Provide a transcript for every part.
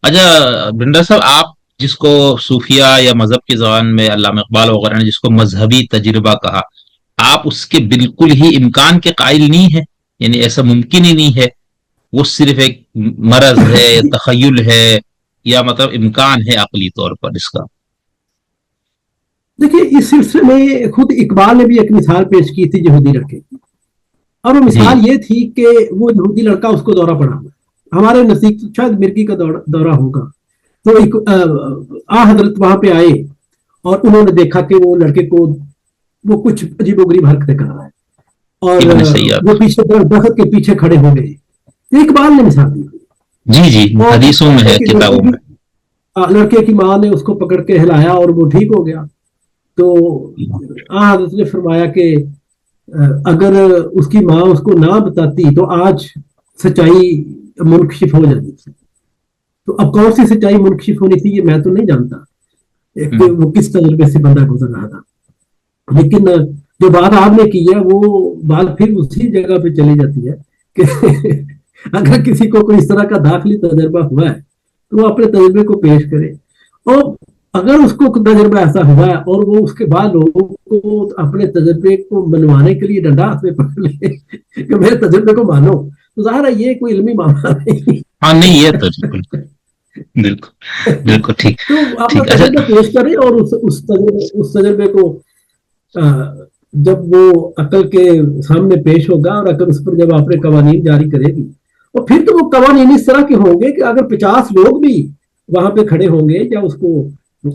اچھا بندر صاحب، آپ جس کو صوفیہ یا مذہب کی زبان میں علامہ اقبال وغیرہ نے جس کو مذہبی تجربہ کہا، آپ اس کے بالکل ہی امکان کے قائل نہیں ہے؟ یعنی ایسا ممکن ہی نہیں ہے؟ وہ صرف ایک مرض ہے یا تخیل ہے، یا مطلب امکان ہے عقلی طور پر اس کا؟ دیکھیے اس سلسلے میں خود اقبال نے بھی ایک مثال پیش کی تھی یہودی لڑکے کی، اور وہ جی مثال یہ تھی کہ وہ یہودی لڑکا اس کو دورہ پڑا ہوا، ہمارے نزدیک شاید مرگی کا دورہ ہوگا، تو حضرت وہاں پہ آئے اور انہوں نے دیکھا کہ وہ لڑکے کو وہ کچھ عجیب و غریب حرکتیں کر رہا ہے، ابن اور سیاد. وہ پیچھے درخت کے پیچھے کھڑے ہو گئے. اقبال نے مثال دی جی جی، اور حدیثوں میں ہے، کتابوں میں. لڑکے کی ماں نے اس کو پکڑ کے ہلایا اور وہ ٹھیک ہو گیا. تو حضرت نے فرمایا کہ اگر اس کی ماں اس کو نہ بتاتی تو آج سچائی منکشف ہو جاتی تھی. تو اب کون سی سچائی منکشف ہونی تھی یہ میں تو نہیں جانتا کہ وہ کس تجربے سے بندہ گزر رہا تھا، لیکن جو بات آپ نے کی ہے وہ بات پھر اسی جگہ پہ چلی جاتی ہے کہ اگر کسی کو کوئی اس طرح کا داخلی تجربہ ہوا ہے تو وہ اپنے تجربے کو پیش کرے، اور اگر اس کو تجربہ ایسا ہوا ہے اور وہ اس کے بعد لوگوں کو اپنے تجربے کو منوانے کے لیے ڈنڈا ہاتھ میں پکڑ لے کہ میرے تجربے کو مانو، تو ظاہر ہے یہ کوئی علمی معاملہ نہیں. ہاں نہیں، یہ تو بالکل بالکل بالکل ٹھیک. تو اپنا ٹھیک، اچھا. تجربہ پیش کریں اور اس تجربے کو جب وہ عقل کے سامنے پیش ہوگا اور عقل اس پر جب اپنے قوانین جاری کرے گی، اور پھر تو وہ قوانین اس طرح کے ہوں گے کہ اگر 50 لوگ بھی وہاں پہ کھڑے ہوں گے یا اس کو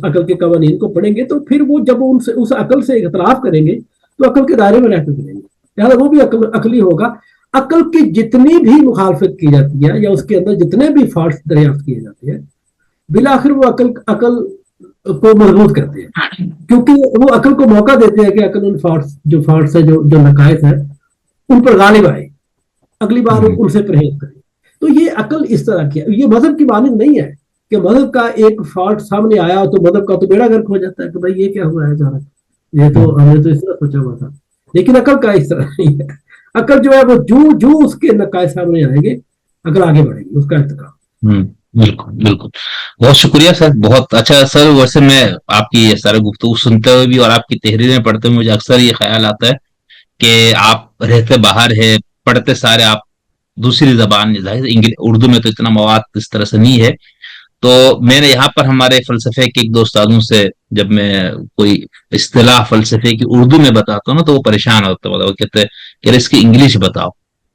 عقل کے قوانین کو پڑھیں گے تو پھر وہ جب ان سے اس عقل سے اختلاف کریں گے تو عقل کے دائرے میں رہ کر کریں گے، لہٰذا وہ بھی عقلی ہوگا. عقل کی جتنی بھی مخالفت کی جاتی ہے یا اس کے اندر جتنے بھی فالٹس دریافت کیے جاتے ہیں، بالآخر وہ عقل کو مضبوط کرتے ہیں، کیونکہ وہ عقل کو موقع دیتے ہیں کہ عقل ان فالٹس ہے جو نقائص ہے ان پر غالب آئے، اگلی بار ان سے پرہیز کرے. تو یہ عقل اس طرح کی ہے، یہ مذہب کی مانند نہیں ہے کہ مذہب کا ایک فالٹ سامنے آیا تو مذہب کا تو بیڑا گرک ہو جاتا ہے کہ بھائی یہ کیا ہوا ہے اچانک، یہ تو ہم نے تو اس طرح سوچا ہوا تھا. لیکن عقل کا اس طرح نہیں ہے. عقل جو ہے وہ جو اس کے نقائص سامنے آئیں گے عقل آگے بڑھے گی، اس کا ارتقا. بالکل بالکل. بہت شکریہ سر، بہت اچھا سر. ویسے میں آپ کی یہ سارے گفتگو سنتے ہوئے بھی اور آپ کی تحریریں پڑھتے ہوئے مجھے اکثر یہ خیال آتا ہے کہ آپ رہتے باہر ہے، پڑھتے سارے آپ دوسری زبان، ظاہر اردو میں تو اتنا مواد اس طرح سے نہیں ہے. تو میں نے یہاں پر ہمارے فلسفے کے ایک دو استادوں سے جب میں کوئی اصطلاح فلسفے کی اردو میں بتاتا ہوں نا تو وہ پریشان ہوتے ہیں، وہ کہتے ہیں کہ اس کی انگلش بتاؤ،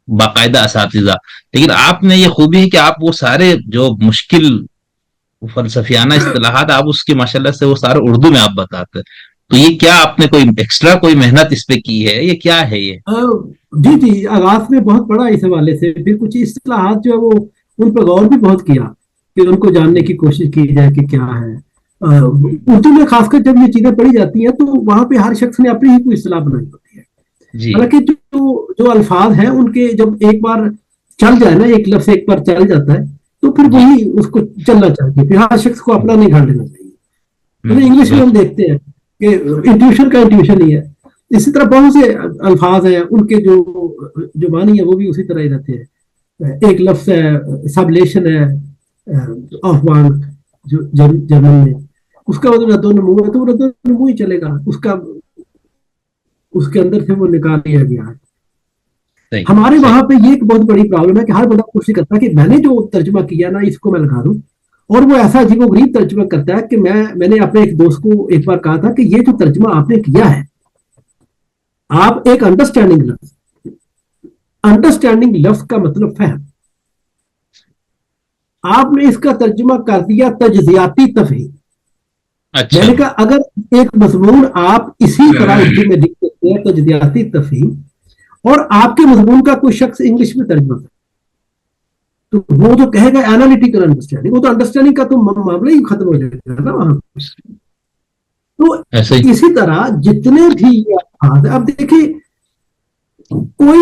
باقاعدہ اساتذہ. لیکن آپ نے یہ خوبی ہے کہ آپ وہ سارے جو مشکل فلسفیانہ اصطلاحات آپ اس کی ماشاءاللہ سے وہ سارے اردو میں آپ بتاتے ہیں. تو یہ کیا آپ نے کوئی ایکسٹرا کوئی محنت اس پہ کی ہے، یہ کیا ہے یہ؟ جی جی، آغاز میں بہت پڑھا اس حوالے سے، پھر کچھ اصطلاحات جو ہے وہ ان پہ غور بھی بہت کیا کہ ان کو جاننے کی کوشش کی جائے کہ کیا ہے. اردو میں خاص کر جب یہ چیزیں پڑھی جاتی ہیں تو وہاں پہ ہر شخص نے اپنی ہی کوئی اصطلاح بنائی ہوتی ہے. جی حالانکہ جو الفاظ ہیں ان کے جب ایک بار چل جائے نا، ایک لفظ ایک بار چل جاتا ہے تو پھر جی وہی اس کو چلنا چاہیے، پھر ہر شخص کو اپنا نہیں گھڑ لینا چاہیے. انگلش میں ہم دیکھتے ہیں کہ انٹیوشن کا انٹیوشن ہی ہے، اسی طرح بہت سے الفاظ ہیں ان کے جو معنی ہے وہ بھی اسی طرح ہی رہتے ہیں. ایک لفظ ہے سبلیشن ہے آف وانگ جو جرمن میں، اس کا مطلب رد و نمو ہے تو رد و نمو ہی چلے گا، اس کے اندر سے وہ نکال لیا گیا ہے. صحیح ہمارے صحیح. وہاں پہ یہ ایک بہت بڑی پرابلم ہے کہ ہر بندہ کوشش کرتا ہے کہ میں نے جو ترجمہ کیا نا اس کو میں لگا دوں، اور وہ ایسا عجیب و غریب ترجمہ کرتا ہے کہ میں نے اپنے ایک دوست کو ایک بار کہا تھا کہ یہ جو ترجمہ آپ نے کیا ہے، آپ ایک انڈرسٹینڈنگ لفظ کا مطلب فہم، آپ نے اس کا ترجمہ کر دیا تجزیاتی تفہیم. میں اچھا. نے کہا اگر ایک مضمون آپ اسی طرح اردو میں لکھ سکتے ہیں تجزیاتی تفہیم، اور آپ کے مضمون کا کوئی شخص انگلش میں ترجمہ کرے تو وہ تو کہے گا اینالیٹیکل انڈرسٹینڈنگ، وہ تو انڈرسٹینڈنگ کا تو معاملہ ہی ختم ہو جائے گا نا وہاں. تو ایسے ہی. اسی طرح جتنے بھی الفاظ اب دیکھیے، کوئی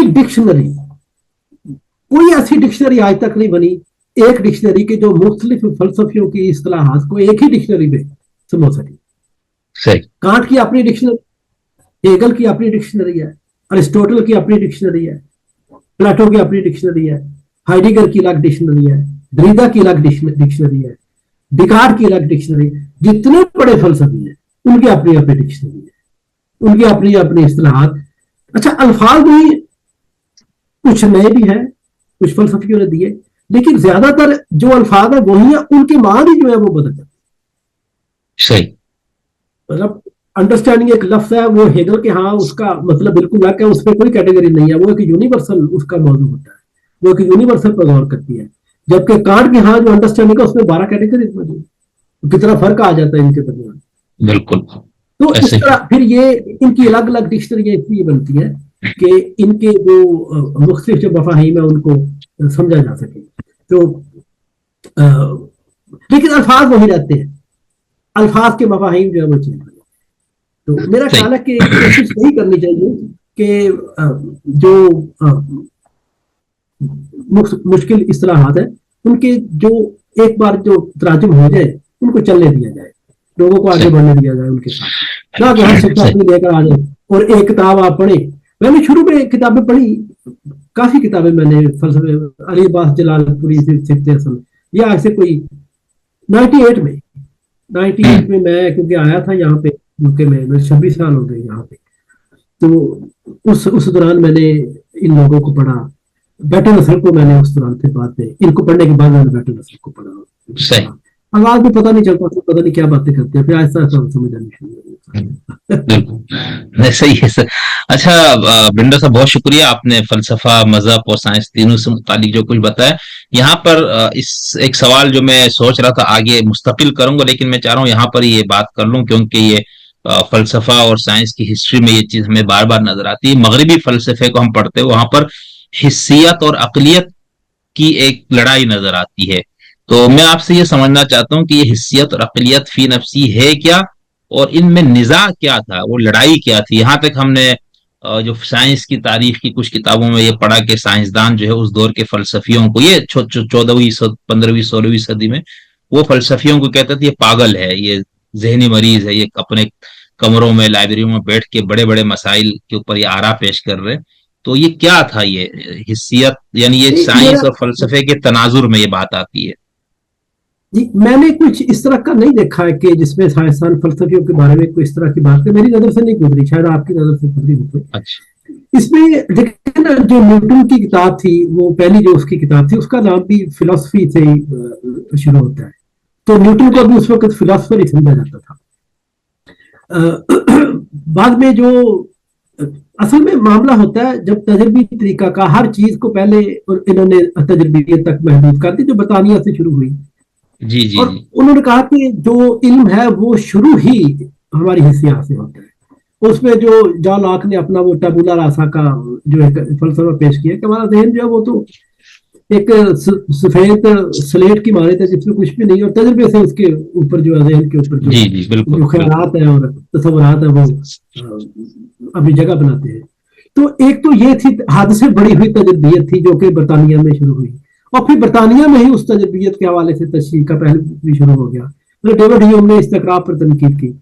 ایسی ڈکشنری آج تک نہیں بنی، ایک ڈکشنری کے جو مختلف فلسفیوں کی اصطلاحات کو ایک ہی ڈکشنری میں سمجھ سکے. صحیح. کانٹ کی اپنی ڈکشنری، ہیگل کی اپنی ڈکشنری ہے، ارسطوٹل کی اپنی ڈکشنری ہے، پلاٹو کی اپنی ڈکشنری ہے، ہائیڈگر کی الگ ڈکشنری ہے، दरीदा की अलग डिक्शनरी है, डिकार्ड की अलग डिक्शनरी, जितने बड़े फलसफी हैं उनकी अपनी अपनी डिक्शनरी है, उनकी अपनी अपनी इस्तिलाहात। अच्छा, अल्फाज भी कुछ नए भी हैं, कुछ फलसफियों ने दिए, लेकिन ज्यादातर जो अल्फाज है वही है, उनके मानी जो है वो बदल जाते हैं। सही। मतलब अंडरस्टैंडिंग एक लफ्ज है, वो हेगल के हाँ उसका मतलब बिल्कुल अलग है, उसमें कोई कैटेगरी नहीं है, वो एक यूनिवर्सल उसका मौजूद होता है, वो एक यूनिवर्सल पर गौर करती है। जबकि कांट के हाँ जो अंडरस्टैंडिंग है उसमें 12 कैटेगरी मौजूद, कितना फर्क आ जाता है इनके दरमियान। बिल्कुल तो इस ऐसे ही। तरह फिर ये इनकी अलग अलग डिक्शनरी इसलिए बनती है कि इनके जो मुख्तलिफ जो मफाहिम है उनको समझा जा सके। तो लेकिन अल्फाज वही रहते हैं, अल्फाज के मफाहिम जो है वो चेंज हो जाते हैं। तो मेरा सही। ख्याल है कि कोशिश यही करनी चाहिए कि जो मुश्किल इस्तिलाहात है उनके जो एक बार जो तराजुम हो जाए उनको चलने दिया जाए, लोगों को आगे सही। बढ़ने दिया जाए उनके साथ, ना कि हर शिक्षा सही। अपनी लेकर आ जाए और एक किताब आप पढ़े। मैंने शुरू में किताबें पढ़ी, काफी किताबें मैंने फलसफे, अली अब्बास जलालपुरी से सिद्दे हसन, या ऐसे कोई 98 में 98 में मैं क्योंकि आया था यहाँ पे यूके में, मैं 26 साल हो गए यहाँ पे। तो उस दौरान मैंने इन लोगों को पढ़ा, बैटल नस्ल को मैंने उस दौरान फिर बाद में इनको पढ़ने के बाद मैंने बैटल नस्ल को सही। पढ़ा। आवाज में पता नहीं चलता था, पता नहीं क्या बातें करते हैं, फिर आहिस्ता आहिस्ता समझ आनी शुरू हो गई। बिल्कुल नहीं, सही है सर। अच्छा बिंडो साहब, बहुत शुक्रिया, आपने फलसफा, मजहब और साइंस तीनों से मुतालिक जो कुछ बताया। यहाँ पर इस एक सवाल जो मैं सोच रहा था आगे मुस्तकिल करूंगा, लेकिन मैं चाह रहा हूँ यहाँ पर ये बात कर लूं, क्योंकि ये फलसफा और साइंस की हिस्ट्री में ये चीज हमें बार बार नजर आती है। मगरबी फलसफे को हम पढ़ते हैं, वहां पर हिस्सियत और अकलियत की एक लड़ाई नजर आती है। तो मैं आपसे ये समझना चाहता हूँ कि ये हिस्सियत और अकलियत फी नफसी है क्या, और इनमें निजा क्या था, वो लड़ाई क्या थी। यहाँ तक हमने जो साइंस की तारीख की कुछ किताबों में ये पढ़ा कि साइंसदान जो है उस दौर के फलसफियों को, ये 14वीं 15वीं 16वीं सदी में, वो फलसफियों को कहते थे ये पागल है, ये जहनी मरीज है, ये अपने कमरों में लाइब्रेरियों में बैठ के बड़े बड़े मसाइल के ऊपर ये आरा पेश कर रहे हैं। तो ये क्या था, ये हिस्सियत, यानी ये साइंस मेरा और फलसफे के तनाजुर में ये बात आती है। जी, मैंने कुछ इस तरह का नहीं देखा है कि जिसमें साइंसदान फलसफियों के बारे में कोई इस तरह की बात है, मेरी नजर से नहीं गुजरी, शायद आपकी नजर से गुजरी हो कोई। अच्छा। इसमें देखिए ना, जो न्यूटन की किताब थी, वो पहली जो उसकी किताब थी उसका नाम भी फिलोसफी से ही शुरू होता है, तो न्यूटन को भी उस वक्त फिलोसफर ही समझा जाता था। बाद में जो असल में मामला होता है, जब तजर्बी तरीका का हर चीज को पहले इन्होंने तजर्बियत तक महदूद कर दी, जो बरतानिया से शुरू हुई। जी जी और जी। उन्होंने कहा कि जो इल्म है वो शुरू ही हमारी हिस्सियात से होता है। उसमें जो जॉन लॉक ने अपना वो टैबुला रासा का जो एक फलसफा पेश किया कि हमारा जहन जो है वो तो एक सफेद स्लेट की माने थे जिसमें कुछ भी नहीं, और तजर्बे से उसके ऊपर जो जहन के ऊपर जी जी बिल्कुल जो ख्यालात है और तस्वुरात है वो अपनी जगह बनाते हैं। तो एक तो ये थी हद से बड़ी हुई तजर्बियत थी जो कि बरतानिया में शुरू हुई, और फिर बरतानिया में ही उस तजर्बियत के हवाले से तशकीक का पहलू भी शुरू हो गया। मतलब डेविड ह्यूम ने इस्तकरार पर तनकीद की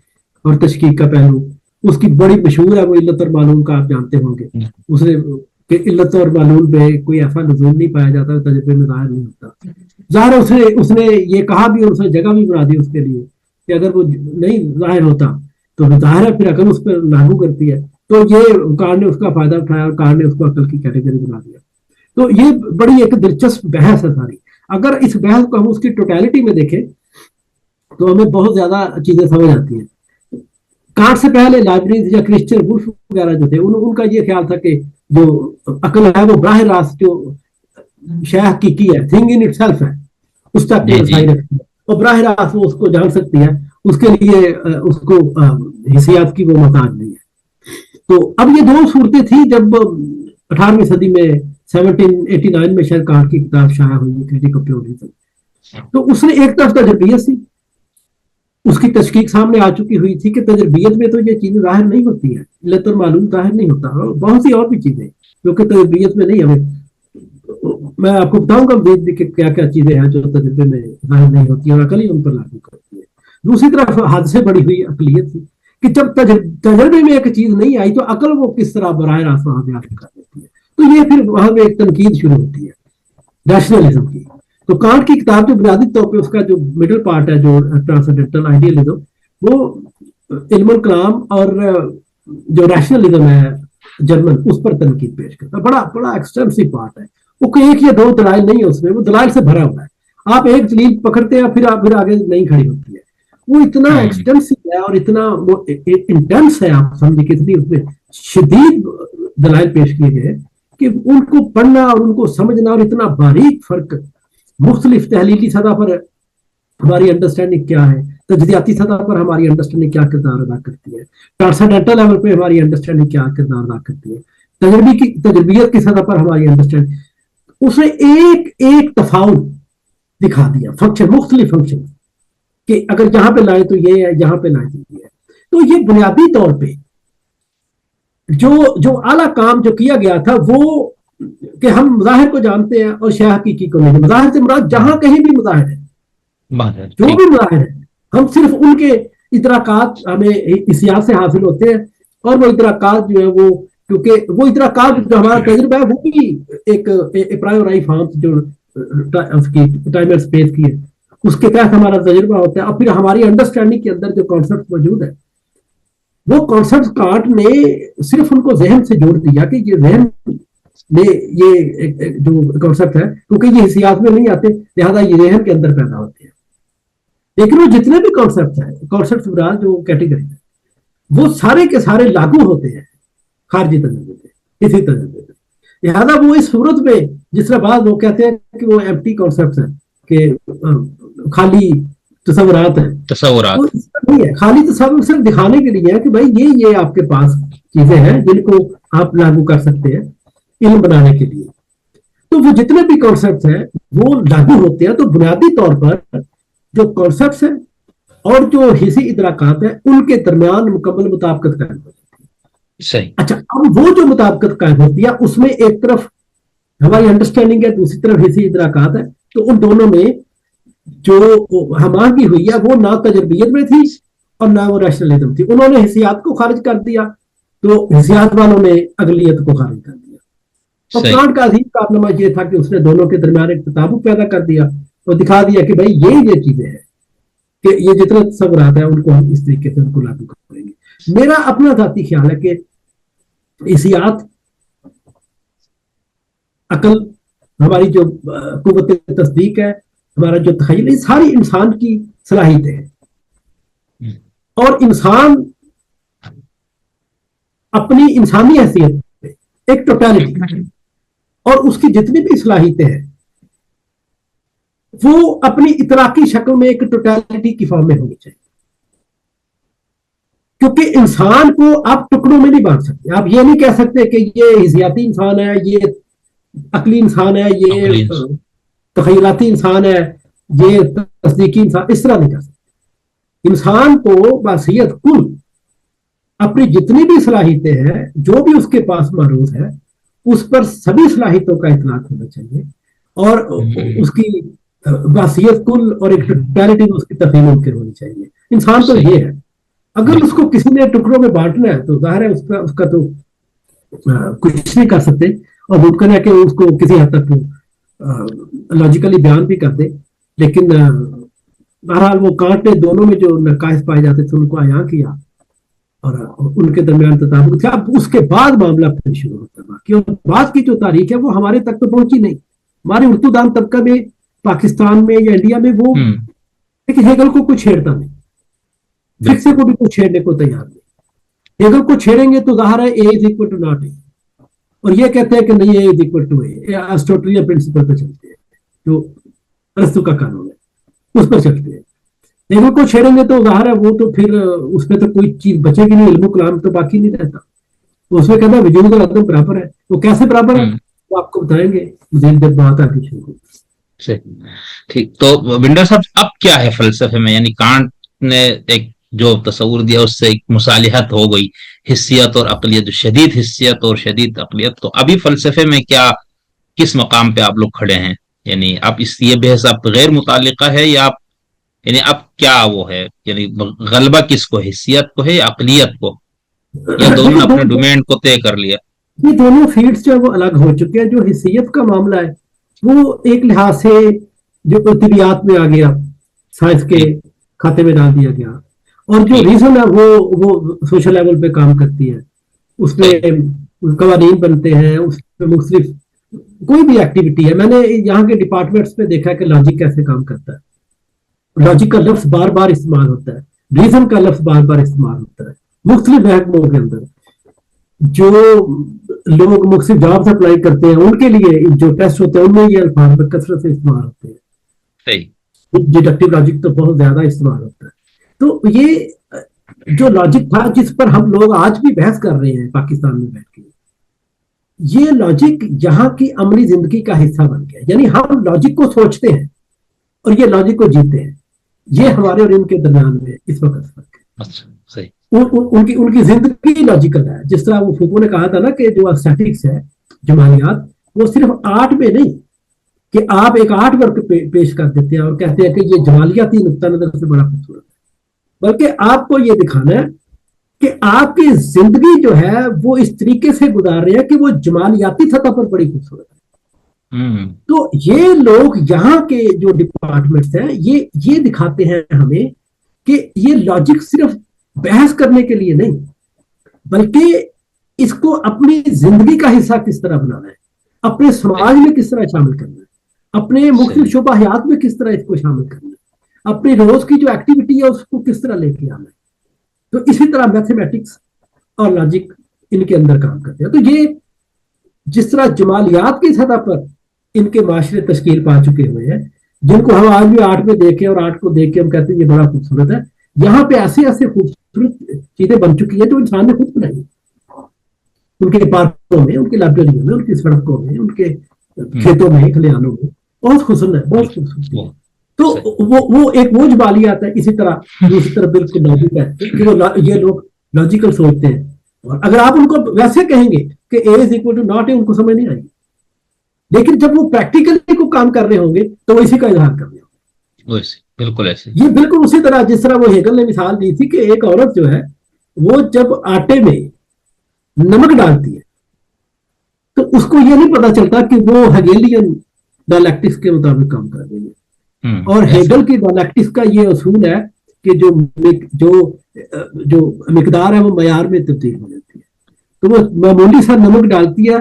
और तशकीक का पहलू उसकी बड़ी मशहूर है, वो इल्लत और मालूम का आप जानते होंगे। उसने कि इल्लत और मालूम पे कोई ऐसा नजूल नहीं पाया जाता, तजर्बे में जाहिर नहीं होता। जाहिर है उसने ये कहा भी और उसने जगह भी बना दी उसके लिए कि अगर वो नहीं जाहिर होता तो जाहिर है फिर अकल उस पर लागू करती है। तो ये कार ने उसका फायदा उठाया और कार ने उसको अकल की कैटेगरी बना दिया। तो ये बड़ी एक दिलचस्प बहस है सारी। अगर इस बहस को हम उसकी टोटलिटी में देखें तो हमें बहुत ज्यादा चीजें समझ आती हैं। कांट से पहले लाइब्रेरी या क्रिश्चियन वुल्फ वगैरह जो थे उनका ये ख्याल था कि जो अकल है वो बराह रास्त जो शय हकीकी है, थिंग इन इटसेल्फ है, उस तक रसाई रखती है और बराह रास्त वो उसको जान सकती है, उसके लिए उसको हिस्सियात की वो मोहताज नहीं है। तो अब ये दो सूरतें थी जब 18वीं सदी में 1789 में शायद कांट की किताब शाया हुई क्रिटिक ऑफ प्योरिज्म। तो उसने एक तरफ तजर्बियत थी, उसकी तशकीक सामने आ चुकी हुई थी कि तजर्बियत में तो ये चीजें जाहिर नहीं होती है, इल्लत और मालूम जाहिर नहीं होता, बहुत सी और भी चीजें जो कि तजर्बियत में नहीं। हमें मैं आपको बताऊंगा कि क्या क्या चीजें हैं जो तजर्बे में जाहिर नहीं होती और अकल ही उन पर लागू करती है। दूसरी तरफ हद से बढ़ी हुई अकलियत थी कि जब तजर्बे में एक चीज नहीं आई तो अकल वो किस तरह बराह रास्त वहां से हासिल कर देती है। तो ये फिर वहां में एक तनकीद शुरू होती है रैशनलिज्म की तो कांट की किताब जो बुनियादी तौर पे उसका जो मिडिल पार्ट है, जो ट्रांसेंडेंटल आइडियलिज्म, वो इल्मुल कलाम और जो रैशनलिज्म है जर्मन, उस पर तनकीद पेश करता है। बड़ा बड़ा एक्सटेंसिव पार्ट है वो, कोई एक या दो दलाइल नहीं है उसमें, वो दलाइल से भरा हुआ है। आप एक दलील पकड़ते हैं फिर आगे नहीं खड़ी होती है। वो इतना एक्सटेंसिव है और इतना वो इंटेंस है, आप समझिए कितनी उसमें शदीद दलाइल पेश किए गए कि उनको पढ़ना और उनको समझना, और इतना बारीक फर्क मुख्तलिफ तहलीली सतह पर हमारी अंडरस्टैंडिंग क्या है, तजदियाती सतह पर हमारी अंडरस्टैंडिंग क्या किरदार अदा करती है, ट्रांसेंडेंटल लेवल पे हमारी अंडरस्टैंडिंग क्या किरदार अदा करती है, तजर्बियत की सतह पर हमारी अंडरस्टैंडिंग, उसने एक एक तफाउत दिखा दिया, फंक्शन, मुख्तलिफ फंक्शन कि अगर यहाँ पे लाए तो ये है, यहाँ पे लाए तो ये है। तो ये बुनियादी तौर पे जो आला काम जो किया गया था वो कि हम मुजाहिर को जानते हैं और शाह हकीकी को नहीं। मुजाहिर से मुराद जहां कहीं भी मुजाहिर है, जो भी मुजाहिर है, हम सिर्फ उनके इतराकात हमें इसियात से हासिल होते हैं, और वो इतराकात जो है वो, क्योंकि वो इतराकात जो हमारा तजुर्बा है वो भी एक प्रायोराई फॉर्म जो उसकी टाइम एंड स्पेस की है, उसके तहत हमारा तजुर्बा होता है। और फिर हमारी अंडरस्टैंडिंग के अंदर जो कॉन्सेप्ट मौजूद है, वो कॉन्सेप्ट कांट ने सिर्फ उनको जहन से जोड़ दिया कि ये जहन में ये जो कॉन्सेप्ट है, क्योंकि ये हिसियात में नहीं आते, लिहाजा ये जहन के अंदर पैदा होते हैं। लेकिन वो जितने भी कॉन्सेप्ट है, कॉन्सेप्ट जो कैटेगरी है, वो सारे के सारे लागू होते हैं खारजी तजुर्बे पे, इसी तजुर्बे पे। लिहाजा वो इस सूरत में, जिस तरह बाद वो कहते हैं कि वो एम्प्टी कॉन्सेप्ट है, कि खाली तस्वुरात है, तस्वुरात नहीं है, खाली तस्वीर सिर्फ दिखाने के लिए है कि भाई ये आपके पास चीजें हैं जिनको आप लागू कर सकते हैं इल्म बनाने के लिए। तो वो जितने भी कॉन्सेप्ट हैं वो लागू होते हैं। तो बुनियादी तौर पर जो कॉन्सेप्ट है और जो हिस्सी इदराकात है, उनके दरमियान मुकम्मल मुताबिकत कायम हो जाती है। सही। अच्छा, अब वो जो मुताबिकत कायम होती है, उसमें एक तरफ हमारी अंडरस्टैंडिंग है, दूसरी तरफ हिस्सी इदराकात है। तो उन दोनों में जो हमारी हुई है वो ना तजर्बियत में थी और ना वो रैशनलिज्म थी। उन्होंने हिसियात को खारिज कर दिया, तो हिसियात वालों ने अगलियत को खारिज कर दिया। तो कांट का अजीम कारनामा ये था कि उसने दोनों के दरमियान एक तताबुक पैदा कर दिया और दिखा दिया कि भाई ये चीजें हैं कि ये जितने तस्वुरात है उनको हम इस तरीके से उनको लागू करेंगे। मेरा अपना जाती ख्याल है कि हिसियात, अकल, हमारी जो कुव्वत तस्दीक है, हमारा जो तखय्युल, ये सारी इंसान की सलाहियतें हैं। और इंसान अपनी इंसानी हैसियत पे एक टोटलिटी, और उसकी जितनी भी सलाहियतें हैं वो अपनी इतराकी शक्ल में एक टोटलिटी की फॉर्म में होनी चाहिए। क्योंकि इंसान को आप टुकड़ों में नहीं बांट सकते। आप ये नहीं कह सकते कि ये हिसियाती इंसान है, ये अकली इंसान है, ये तखयलाती इंसान है, ये तस्दीकी इंसान, इस तरह नहीं कर सकते। इंसान को बासियत कुल अपनी जितनी भी सलाहियतें हैं, जो भी उसके पास मौजूद है, उस पर सभी सलाहियतों का इतलाक होना चाहिए, और उसकी बासियत कुल और एक टोटलिटी में उसकी तफहीम मुमकिन होनी चाहिए। इंसान तो ये है। अगर उसको किसी ने टुकड़ों में बांटना है तो जाहिर है उसका तो कुछ नहीं कर सकते, और मुमकिन है कि उसको किसी हद तक लॉजिकली बयान भी कर दे। लेकिन बहरहाल वो कांट ने दोनों में जो नकाइस पाए जाते थे उनको आया किया और उनके दरमियान तताबुक था। अब उसके बाद मामला फिर शुरू होता है। बाकी और बाद की जो तारीख है वो हमारे तक तो पहुंची नहीं। हमारे उर्दू दान तबका में, पाकिस्तान में या इंडिया में वो लेकिन हेगल को कुछ छेड़ता नहीं, फिक्से को भी कुछ छेड़ने को तैयार नहीं। हेगल को छेड़ेंगे तो जाहिर है A is equal to not A, और ये कहते हैं कि नहीं A is equal to A, Aristotelian principle पर चलते हैं, जो अरस्तु का कानून है उस पर चलते हैं। हेगल को छेड़ेंगे तो जाहिर है वो तो फिर उसमें तो कोई चीज बचेगी नहीं, इल्म कलाम तो बाकी नहीं रहता। उसमें कहता है वजूद और अदम बराबर है। वो कैसे बराबर है वो आपको बताएंगे मजीद जब बात आगे शुरू। ठीक, तो विंडर साहब अब क्या है फलसफे में? यानी कांट ने एक जो तस्वुर दिया उससे एक मुसालिहत हो गई, हिस्सियत और अकलियत, शदीद हिस्सियत और शदीद अकलियत। तो अभी फलसफे में क्या, किस मकाम पे आप लोग खड़े हैं? यानी आप इस ये बहस आप गैर मुतालिका है या आप, यानी अब क्या वो है, यानी गलबा किसको, हिस्सियत को है या अकलियत को, या दोनों अपने डोमेन को तय कर लिया? ये दोनों फील्ड्स जो है वो अलग हो चुके हैं। जो हिस्सियत का मामला है वो एक लिहाज से जो तिबियात में आ गया, साइंस के जी खाते में डाल दिया गया। और जो जी रीजन है वो सोशल लेवल पे काम करती है, सही उसमें कवानीन बनते हैं, उसमें मुख्तलिफ कोई भी एक्टिविटी है। मैंने यहाँ के डिपार्टमेंट्स में देखा है कि लॉजिक कैसे काम करता है। लॉजिक का लफ्ज बार बार इस्तेमाल होता है, रीजन का लफ्ज बार बार इस्तेमाल होता है मुख्तलिफ महकमों के अंदर। जो लोग मुख्तलिफ जॉब्स अप्लाई करते हैं उनके लिए जो टेस्ट होते हैं उनमें ये अल्फाज कसरत से इस्तेमाल होते हैं। सही डिडक्टिव लॉजिक तो बहुत ज्यादा इस्तेमाल होता है। तो ये जो लॉजिक था जिस पर हम लोग आज भी बहस कर रहे हैं पाकिस्तान में बैठ के, ये लॉजिक यहाँ की अमली जिंदगी का हिस्सा बन गया। यानी हम लॉजिक को सोचते हैं और ये लॉजिक को जीते हैं। ये हमारे और इनके दरमियान में इस वक्त फर्क है। अच्छा सही उनकी उनकी जिंदगी लॉजिकल है। जिस तरह वो फूको ने कहा था ना कि जो स्टैटिक्स है, जमालियात, वो सिर्फ आर्ट में नहीं कि आप एक आर्ट वर्क पेश कर देते हैं और कहते हैं कि ये जमालियाती नुक्ता नजर से बड़ा खूबसूरत है, बल्कि आपको ये दिखाना है कि आपकी जिंदगी जो है वो इस तरीके से गुजार रहे हैं कि वो जमालियाती सतह पर बड़ी खूबसूरत है। तो ये लोग यहाँ के जो डिपार्टमेंट्स हैं ये दिखाते हैं हमें कि ये लॉजिक सिर्फ बहस करने के लिए नहीं, बल्कि इसको अपनी जिंदगी का हिस्सा किस तरह बनाना है, अपने समाज में किस तरह शामिल करना है, अपने मुख्तलिफ शुबहात में किस तरह इसको शामिल करना है, अपनी रोज की जो एक्टिविटी है उसको किस तरह लेके आना है। तो इसी तरह मैथमेटिक्स और लॉजिक इनके अंदर काम करते हैं। तो ये जिस तरह जमालियात की सतह पर इनके माशरे तश्कील पा चुके हुए हैं, जिनको हम आज भी आर्ट में देखें और आर्ट को देख के हम कहते हैं ये बड़ा खूबसूरत है, यहाँ पे ऐसे ऐसे खूबसूरत चीजें बन चुकी है जो इंसान ने खुद बनाई, उनके पार्कों में, उनकी लाइब्रेरियों में, उनकी सड़कों में, उनके खेतों में, खलिहानों में। बहुत खुशन है, बहुत खूबसूरत। तो वो एक वो जमालियात है। इसी तरह दूसरी तरफ बिल्कुल लॉजिक है कि ये लोग लॉजिकल सोचते हैं, और अगर आप उनको वैसे कहेंगे कि A is equal to not A, उनको समझ नहीं आएगी। लेकिन जब वो प्रैक्टिकली को काम कर रहे होंगे तो वो इसी का इजहार कर रहे होंगे। बिल्कुल ऐसे। ये बिल्कुल उसी तरह जिस तरह वो हेगल ने मिसाल दी थी कि एक औरत जो है वो जब आटे में नमक डालती है तो उसको ये नहीं पता चलता कि वो हेगेलियन डायलैक्टिक्स के मुताबिक काम कर रही है। और हेगल की डायलैक्टिक्स का ये असूल है कि जो मिकदार है वो मयार में तब्दील हो जाती है। तो वो मामूली सा नमक डालती है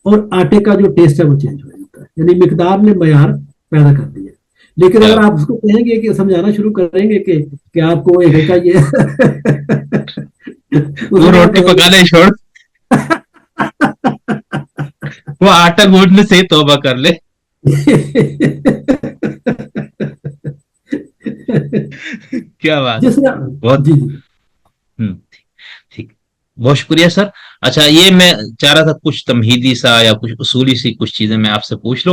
और आटे का जो टेस्ट है वो चेंज हो जाता है। यानी मिकदार ने मयार पैदा कर दिया। लेकिन अगर आप उसको कहेंगे कि समझाना शुरू करेंगे कि आपको एक का ये वो रोटी पकाना ही छोड़, वो आटा गूंथने से ही तौबा कर ले। क्या बात, बहुत ठीक, बहुत शुक्रिया सर। अच्छा, ये मैं चाह रहा था कुछ तमहीदी सा या कुछ उसूली सी कुछ चीजें मैं आपसे पूछ लूं।